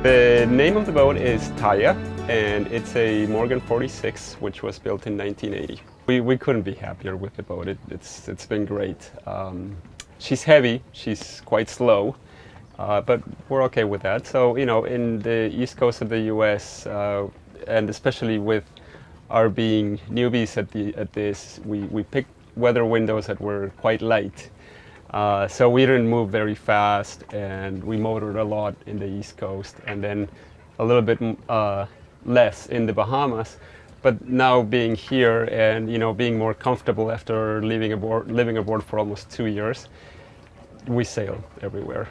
The name of the boat is Taia, and it's a Morgan 46, which was built in 1980. We couldn't be happier with the boat. It's been great. She's heavy, she's quite slow, but we're okay with that. So, you know, in the east coast of the US, and especially with our being newbies at this, we picked weather windows that were quite light. So we didn't move very fast, and we motored a lot in the East Coast, and then a little bit less in the Bahamas. But now being here and, you know, being more comfortable after living aboard for almost 2 years, we sail everywhere.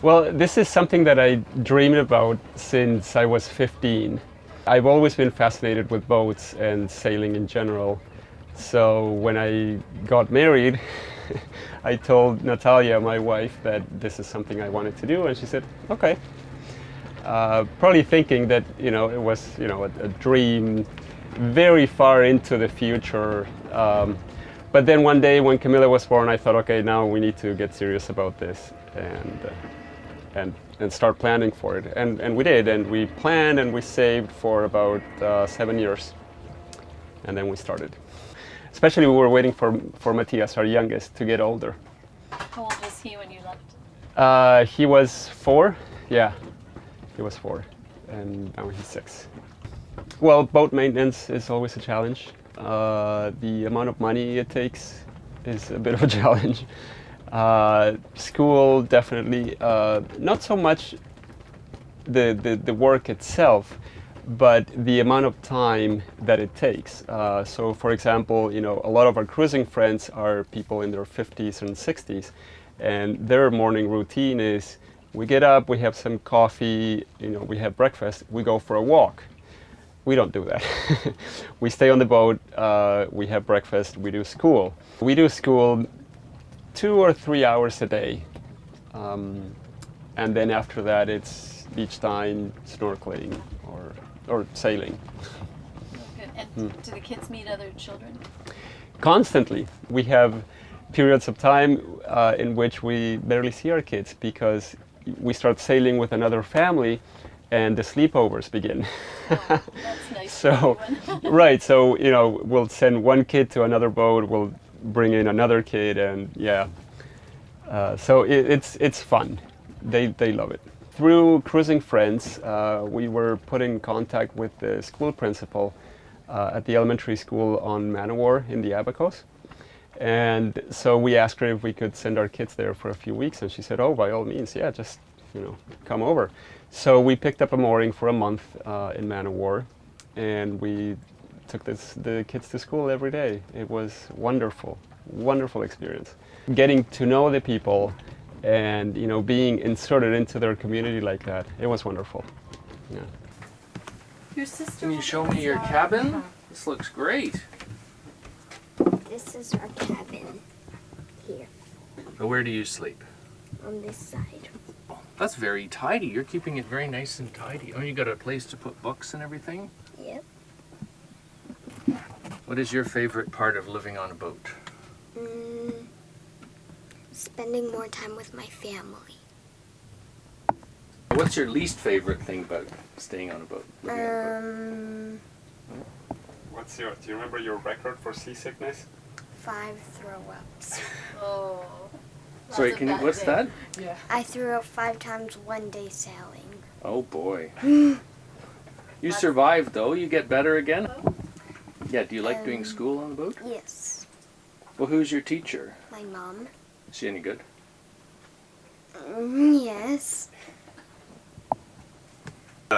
Well, this is something that I dreamed about since I was 15. I've always been fascinated with boats and sailing in general. So when I got married, I told Taia, my wife, that this is something I wanted to do, and she said, okay. Probably thinking that, you know, it was, you know, a dream very far into the future. But then one day when Camilla was born, I thought, okay, now we need to get serious about this and start planning for it. And we did, and we planned and we saved for about 7 years, and then we started. Especially we were waiting for Matthias, our youngest, to get older. How old was he when you left? He was 4, yeah. He was 4, and now he's 6. Well, boat maintenance is always a challenge. The amount of money it takes is a bit of a challenge. School, definitely. Not so much the work itself, but the amount of time that it takes. So for example, you know, a lot of our cruising friends are people in their 50s and 60s, and their morning routine is we get up, we have some coffee, you know, we have breakfast, we go for a walk. We don't do that. We stay on the boat, we have breakfast, we do school. We do school 2 or 3 hours a day. And then after that it's beach time, snorkeling, or sailing. Good. And do the kids meet other children? Constantly. We have periods of time in which we barely see our kids because we start sailing with another family and the sleepovers begin. Oh, that's nice. So, right, so, you know, we'll send one kid to another boat, we'll bring in another kid, and yeah. So it's fun. They love it. Through cruising friends, we were put in contact with the school principal at the elementary school on Man-O-War in the Abacos. And so we asked her if we could send our kids there for a few weeks, and she said, oh, by all means, yeah, just, you know, come over. So we picked up a mooring for a month in Man-O-War, and we took the kids to school every day. It was wonderful, wonderful experience. Getting to know the people and, you know, being inserted into their community like that, it was wonderful. Yeah. Your sister. Can you show me your cabin? This looks great. This is our cabin here So where do you sleep? on this side. That's very tidy. You're keeping it very nice and tidy. Oh, you got a place to put books and everything? Yep. What is your favorite part of living on a boat? Spending more time with my family. What's your least favorite thing about staying on a boat? living on a boat? Do you remember your record for seasickness? 5 throw-ups. Oh. Sorry, what's that? Yeah. I threw up 5 times one day sailing. Oh boy. You survived though. You get better again? Yeah, do you like doing school on the boat? Yes. Well, who's your teacher? My mom. Is she any good? Yes.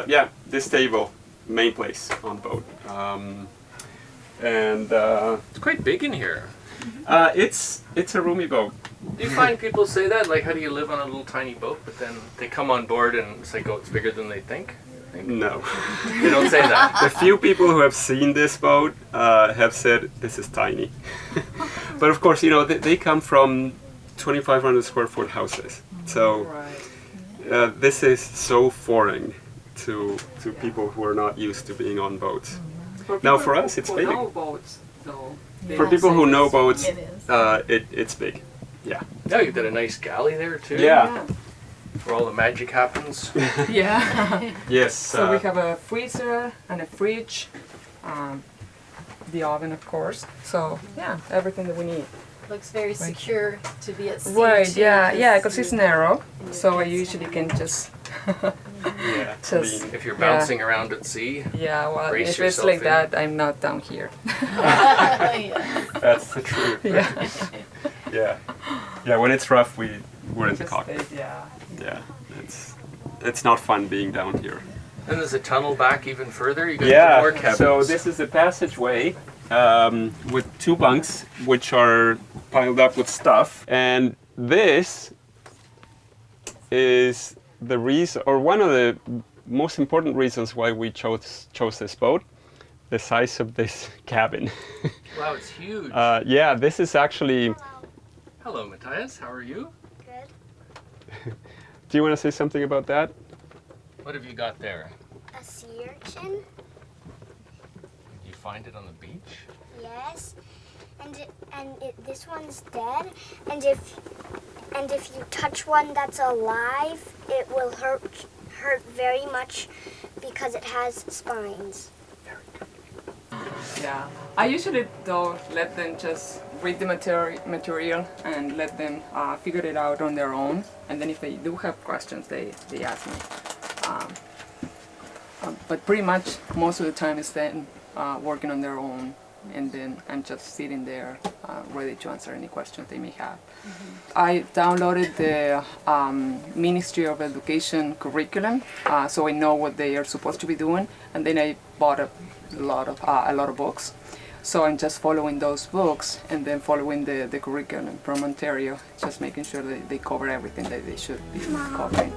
Yeah, this table, main place on the boat. It's quite big in here. It's a roomy boat. Do you find people say that? Like, how do you live on a little tiny boat, but then they come on board and it's like, oh, it's bigger than they think? No. They don't say that. The few people who have seen this boat have said this is tiny. But of course, you know, they come from 2,500 square foot houses. So this is so foreign to people who are not used to being on boats. Now for us, it's big. Boats, though, For people who know boats, It is. it's big. Yeah. Yeah, you've got a nice galley there too. Yeah. Where all the magic happens. Yeah. Yes. So we have a freezer and a fridge, the oven, of course. So yeah, everything that we need. Looks very secure to be at sea. Right. too, Yeah. Because it's narrow, so I kids usually can just yeah. just. If you're bouncing around at sea. Yeah. Well, brace if it's yourself like in. that, I'm not down here. Yeah. That's the truth. Yeah. Yeah. Yeah. When it's rough, we're in the Just cockpit. stay- yeah. Yeah. It's not fun being down here. Then there's a tunnel back even further. You got more Yeah. cabins. So this is a passageway with 2 bunks, which are piled up with stuff, and this is the reason, or one of the most important reasons why we chose this boat. The size of this cabin. Wow, it's huge. Yeah, this is actually. Hello, Matthias. How are you? Good. Do you want to say something about that? What have you got there? A sea urchin? Did you find it on the beach? Yes. This one's dead. And if you touch one that's alive, it will hurt very much because it has spines. Yeah, I usually though let them just read the material and let them figure it out on their own. And then if they do have questions, they ask me. But pretty much most of the time is them working on their own, and then I'm just sitting there ready to answer any questions they may have. I downloaded the Ministry of Education curriculum, so I know what they are supposed to be doing, and then I bought a lot of books. So I'm just following those books and then following the curriculum from Ontario, just making sure that they cover everything that they should be covering.